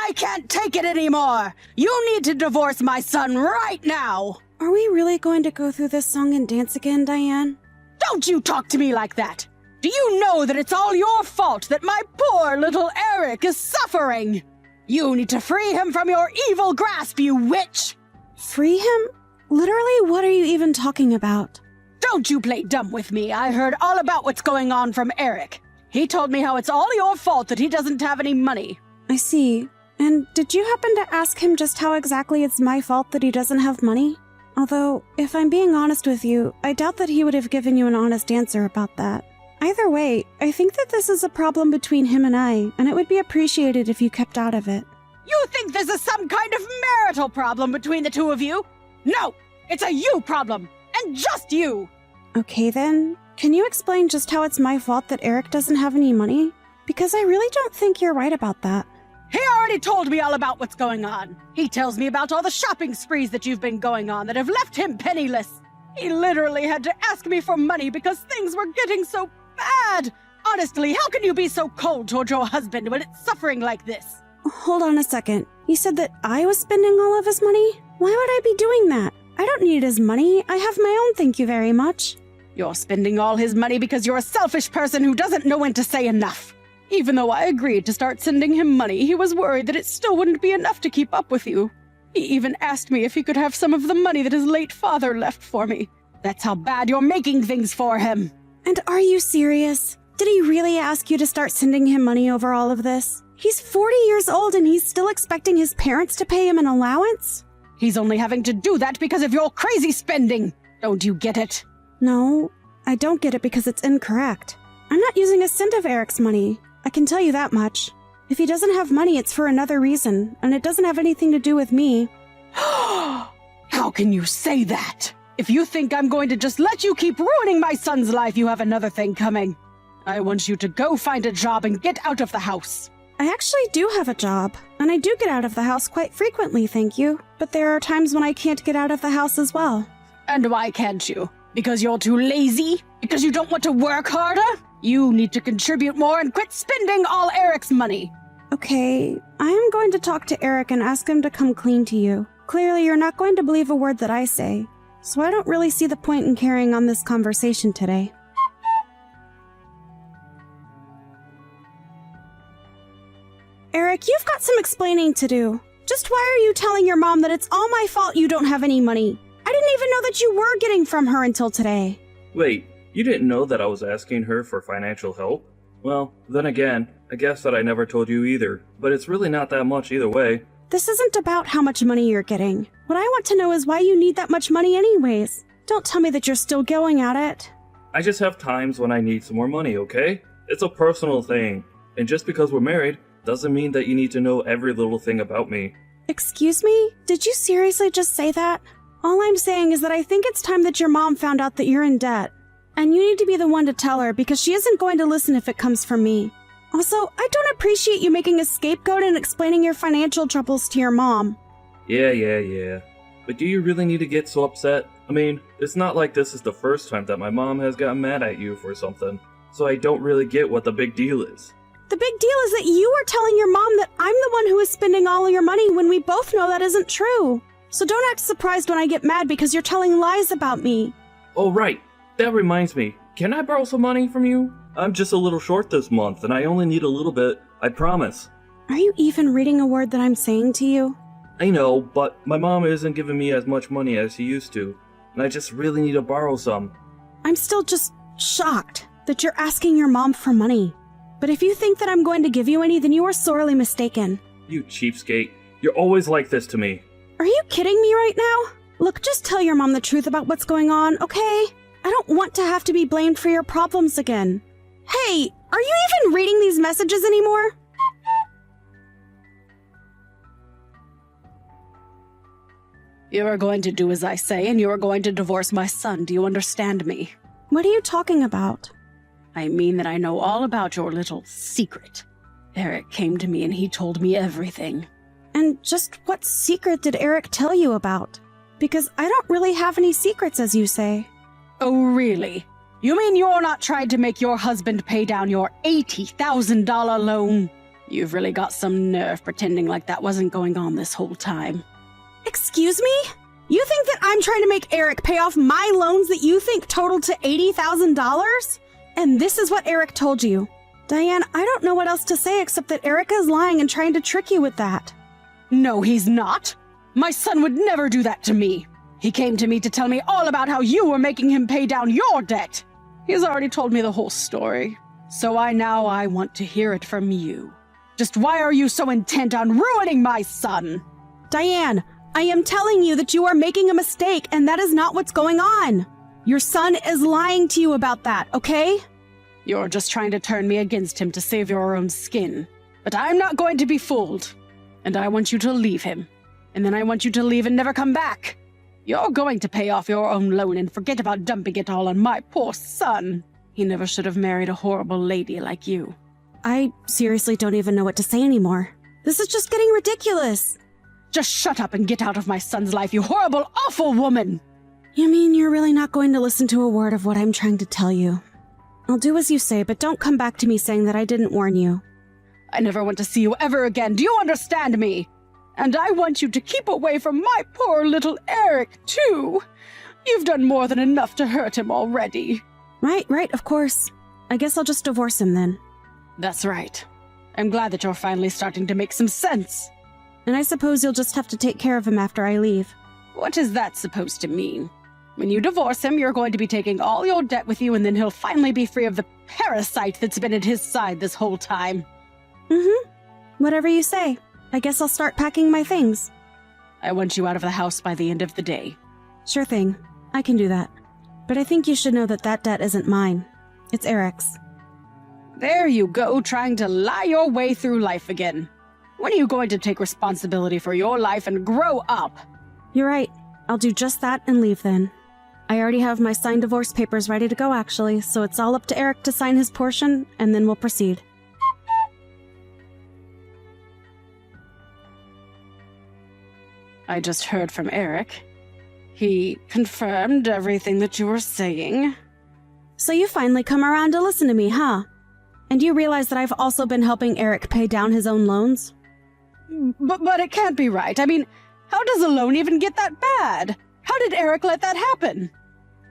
I can't take it anymore! You need to divorce my son right now! Are we really going to go through this song and dance again, Diane? Don't you talk to me like that! Do you know that it's all your fault that my poor little Eric is suffering? You need to free him from your evil grasp, you witch! Free him? Literally, what are you even talking about? Don't you play dumb with me. I heard all about what's going on from Eric. He told me how it's all your fault that he doesn't have any money. I see. And did you happen to ask him just how exactly it's my fault that he doesn't have money? Although, if I'm being honest with you, I doubt that he would have given you an honest answer about that. Either way, I think that this is a problem between him and I, and it would be appreciated if you kept out of it. You think this is some kind of marital problem between the two of you? No, it's a you problem, and just you! Okay then, can you explain just how it's my fault that Eric doesn't have any money? Because I really don't think you're right about that. He already told me all about what's going on. He tells me about all the shopping sprees that you've been going on that have left him penniless. He literally had to ask me for money because things were getting so bad. Honestly, how can you be so cold toward your husband when it's suffering like this? Hold on a second. You said that I was spending all of his money? Why would I be doing that? I don't need his money. I have my own, thank you very much. You're spending all his money because you're a selfish person who doesn't know when to say enough. Even though I agreed to start sending him money, he was worried that it still wouldn't be enough to keep up with you. He even asked me if he could have some of the money that his late father left for me. That's how bad you're making things for him. And are you serious? Did he really ask you to start sending him money over all of this? He's 40 years old and he's still expecting his parents to pay him an allowance? He's only having to do that because of your crazy spending. Don't you get it? No, I don't get it because it's incorrect. I'm not using a cent of Eric's money. I can tell you that much. If he doesn't have money, it's for another reason, and it doesn't have anything to do with me. How can you say that? If you think I'm going to just let you keep ruining my son's life, you have another thing coming. I want you to go find a job and get out of the house. I actually do have a job, and I do get out of the house quite frequently, thank you. But there are times when I can't get out of the house as well. And why can't you? Because you're too lazy? Because you don't want to work harder? You need to contribute more and quit spending all Eric's money. Okay, I am going to talk to Eric and ask him to come clean to you. Clearly, you're not going to believe a word that I say, so I don't really see the point in carrying on this conversation today. Eric, you've got some explaining to do. Just why are you telling your mom that it's all my fault you don't have any money? I didn't even know that you were getting from her until today. Wait, you didn't know that I was asking her for financial help? Well, then again, I guess that I never told you either, but it's really not that much either way. This isn't about how much money you're getting. What I want to know is why you need that much money anyways. Don't tell me that you're still going at it. I just have times when I need some more money, okay? It's a personal thing, and just because we're married doesn't mean that you need to know every little thing about me. Excuse me? Did you seriously just say that? All I'm saying is that I think it's time that your mom found out that you're in debt. And you need to be the one to tell her because she isn't going to listen if it comes from me. Also, I don't appreciate you making a scapegoat and explaining your financial troubles to your mom. Yeah. But do you really need to get so upset? I mean, it's not like this is the first time that my mom has gotten mad at you for something, so I don't really get what the big deal is. The big deal is that you are telling your mom that I'm the one who is spending all your money when we both know that isn't true. So don't act surprised when I get mad because you're telling lies about me. Oh right, that reminds me, can I borrow some money from you? I'm just a little short this month and I only need a little bit, I promise. Are you even reading a word that I'm saying to you? I know, but my mom isn't giving me as much money as she used to, and I just really need to borrow some. I'm still just shocked that you're asking your mom for money. But if you think that I'm going to give you any, then you are sorely mistaken. You cheapskate. You're always like this to me. Are you kidding me right now? Look, just tell your mom the truth about what's going on, okay? I don't want to have to be blamed for your problems again. Hey, are you even reading these messages anymore? You are going to do as I say, and you are going to divorce my son. Do you understand me? What are you talking about? I mean that I know all about your little secret. Eric came to me and he told me everything. And just what secret did Eric tell you about? Because I don't really have any secrets, as you say. Oh, really? You mean you're not trying to make your husband pay down your $80,000 loan? You've really got some nerve pretending like that wasn't going on this whole time. Excuse me? You think that I'm trying to make Eric pay off my loans that you think totaled to $80,000? And this is what Eric told you. Diane, I don't know what else to say except that Eric is lying and trying to trick you with that. No, he's not. My son would never do that to me. He came to me to tell me all about how you were making him pay down your debt. He's already told me the whole story. So I want to hear it from you. Just why are you so intent on ruining my son? Diane, I am telling you that you are making a mistake and that is not what's going on. Your son is lying to you about that, okay? You're just trying to turn me against him to save your own skin. But I'm not going to be fooled. And I want you to leave him. And then I want you to leave and never come back. You're going to pay off your own loan and forget about dumping it all on my poor son. He never should have married a horrible lady like you. I seriously don't even know what to say anymore. This is just getting ridiculous. Just shut up and get out of my son's life, you horrible, awful woman! You mean you're really not going to listen to a word of what I'm trying to tell you? I'll do as you say, but don't come back to me saying that I didn't warn you. I never want to see you ever again, do you understand me? And I want you to keep away from my poor little Eric, too. You've done more than enough to hurt him already. Right, of course. I guess I'll just divorce him then. That's right. I'm glad that you're finally starting to make some sense. And I suppose you'll just have to take care of him after I leave. What is that supposed to mean? When you divorce him, you're going to be taking all your debt with you, and then he'll finally be free of the parasite that's been at his side this whole time. Whatever you say. I guess I'll start packing my things. I want you out of the house by the end of the day. Sure thing. I can do that. But I think you should know that that debt isn't mine. It's Eric's. There you go, trying to lie your way through life again. When are you going to take responsibility for your life and grow up? You're right. I'll do just that and leave then. I already have my signed divorce papers ready to go, actually, so it's all up to Eric to sign his portion, and then we'll proceed. I just heard from Eric. He confirmed everything that you were saying. So you finally come around to listen to me, huh? And you realize that I've also been helping Eric pay down his own loans? But it can't be right. I mean, how does a loan even get that bad? How did Eric let that happen?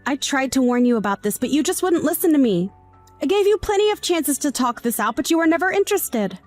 I tried to warn you about this, but you just wouldn't listen to me. I gave you plenty of chances to talk this out, but you were never interested.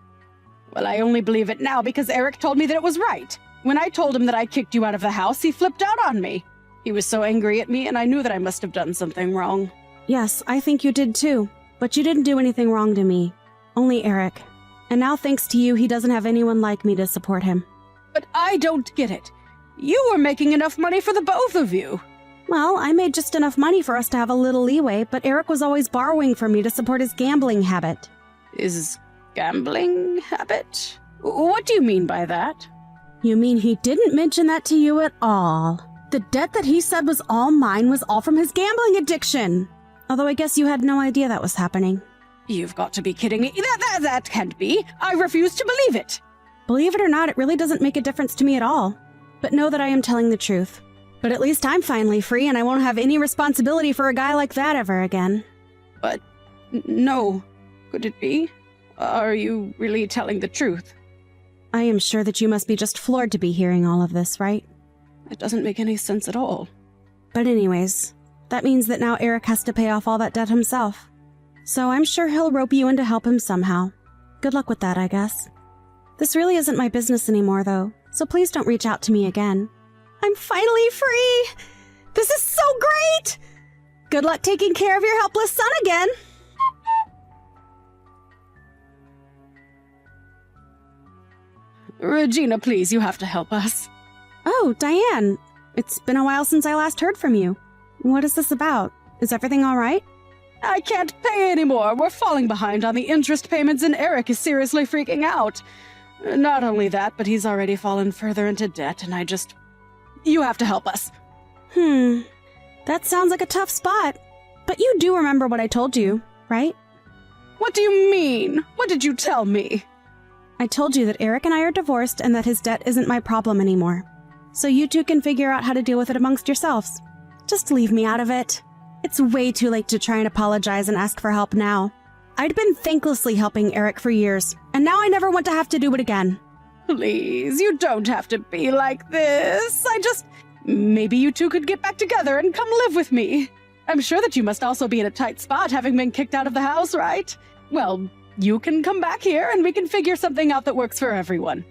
Well, I only believe it now because Eric told me that it was right. When I told him that I kicked you out of the house, he flipped out on me. He was so angry at me, and I knew that I must have done something wrong. Yes, I think you did too. But you didn't do anything wrong to me. Only Eric. And now thanks to you, he doesn't have anyone like me to support him. But I don't get it. You were making enough money for the both of you. Well, I made just enough money for us to have a little leeway, but Eric was always borrowing from me to support his gambling habit. His gambling habit? What do you mean by that? You mean he didn't mention that to you at all? The debt that he said was all mine was all from his gambling addiction. Although I guess you had no idea that was happening. You've got to be kidding me. That can't be. I refuse to believe it. Believe it or not, it really doesn't make a difference to me at all. But know that I am telling the truth. But at least I'm finally free and I won't have any responsibility for a guy like that ever again. But no. Could it be? Are you really telling the truth? I am sure that you must be just floored to be hearing all of this, right? It doesn't make any sense at all. But anyways, that means that now Eric has to pay off all that debt himself. So I'm sure he'll rope you in to help him somehow. Good luck with that, I guess. This really isn't my business anymore, though, so please don't reach out to me again. I'm finally free! This is so great! Good luck taking care of your helpless son again! Regina, please, you have to help us. Oh, Diane. It's been a while since I last heard from you. What is this about? Is everything all right? I can't pay anymore. We're falling behind on the interest payments and Eric is seriously freaking out. Not only that, but he's already fallen further into debt and You have to help us. That sounds like a tough spot. But you do remember what I told you, right? What do you mean? What did you tell me? I told you that Eric and I are divorced and that his debt isn't my problem anymore. So you two can figure out how to deal with it amongst yourselves. Just leave me out of it. It's way too late to try and apologize and ask for help now. I'd been thanklessly helping Eric for years, and now I never want to have to do it again. Please, you don't have to be like this. Maybe you two could get back together and come live with me. I'm sure that you must also be in a tight spot having been kicked out of the house, right? Well, you can come back here and we can figure something out that works for everyone.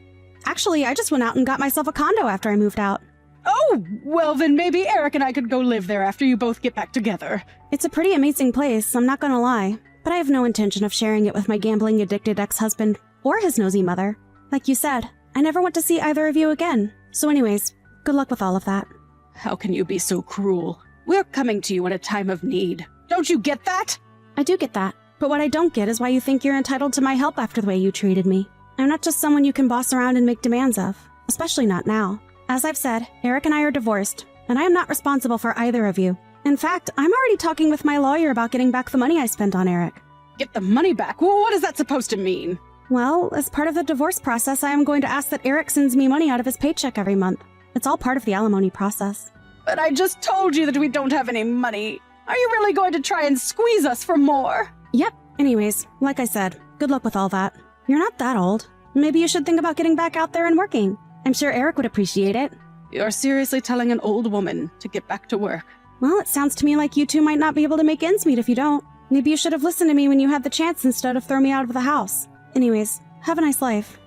Actually, I just went out and got myself a condo after I moved out. Oh, well then maybe Eric and I could go live there after you both get back together. It's a pretty amazing place, I'm not gonna lie, but I have no intention of sharing it with my gambling-addicted ex-husband or his nosy mother. Like you said, I never want to see either of you again. So anyways, good luck with all of that. How can you be so cruel? We're coming to you in a time of need. Don't you get that? I do get that, but what I don't get is why you think you're entitled to my help after the way you treated me. I'm not just someone you can boss around and make demands of, especially not now. As I've said, Eric and I are divorced, and I am not responsible for either of you. In fact, I'm already talking with my lawyer about getting back the money I spent on Eric. Get the money back? Well, what is that supposed to mean? Well, as part of the divorce process, I am going to ask that Eric sends me money out of his paycheck every month. It's all part of the alimony process. But I just told you that we don't have any money. Are you really going to try and squeeze us for more? Yep. Anyways, like I said, good luck with all that. You're not that old. Maybe you should think about getting back out there and working. I'm sure Eric would appreciate it. You're seriously telling an old woman to get back to work? Well, it sounds to me like you two might not be able to make ends meet if you don't. Maybe you should have listened to me when you had the chance instead of throwing me out of the house. Anyways, have a nice life.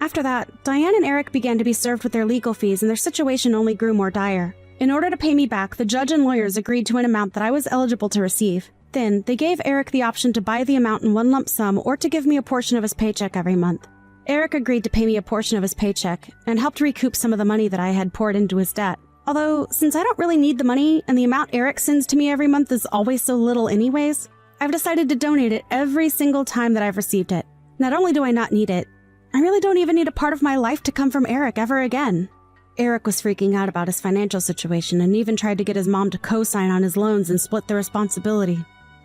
After that, Diane and Eric began to be served with their legal fees and their situation only grew more dire. In order to pay me back, the judge and lawyers agreed to an amount that I was eligible to receive. Then, they gave Eric the option to buy the amount in one lump sum or to give me a portion of his paycheck every month. Eric agreed to pay me a portion of his paycheck and helped recoup some of the money that I had poured into his debt. Although, since I don't really need the money and the amount Eric sends to me every month is always so little anyways, I've decided to donate it every single time that I've received it. Not only do I not need it, I really don't even need a part of my life to come from Eric ever again. Eric was freaking out about his financial situation and even tried to get his mom to co-sign on his loans and split the responsibility.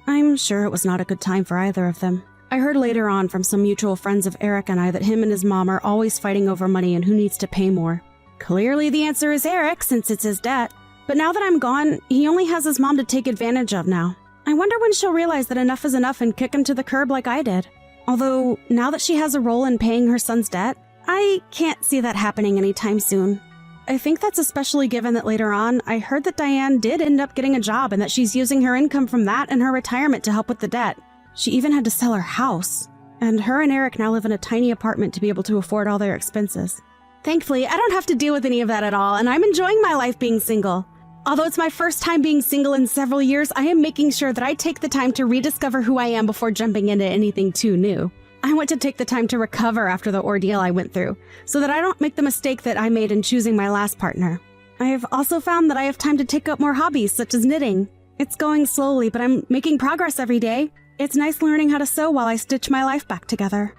I'm sure it was not a good time for either of them. I heard later on from some mutual friends of Eric and I that him and his mom are always fighting over money and who needs to pay more. Clearly the answer is Eric, since it's his debt. But now that I'm gone, he only has his mom to take advantage of now. I wonder when she'll realize that enough is enough and kick him to the curb like I did. Although, now that she has a role in paying her son's debt, I can't see that happening anytime soon. I think that's especially given that later on, I heard that Diane did end up getting a job and that she's using her income from that and her retirement to help with the debt. She even had to sell her house. And her and Eric now live in a tiny apartment to be able to afford all their expenses. Thankfully, I don't have to deal with any of that at all, and I'm enjoying my life being single. Although it's my first time being single in several years, I am making sure that I take the time to rediscover who I am before jumping into anything too new. I want to take the time to recover after the ordeal I went through, so that I don't make the mistake that I made in choosing my last partner. I have also found that I have time to take up more hobbies, such as knitting. It's going slowly, but I'm making progress every day. It's nice learning how to sew while I stitch my life back together.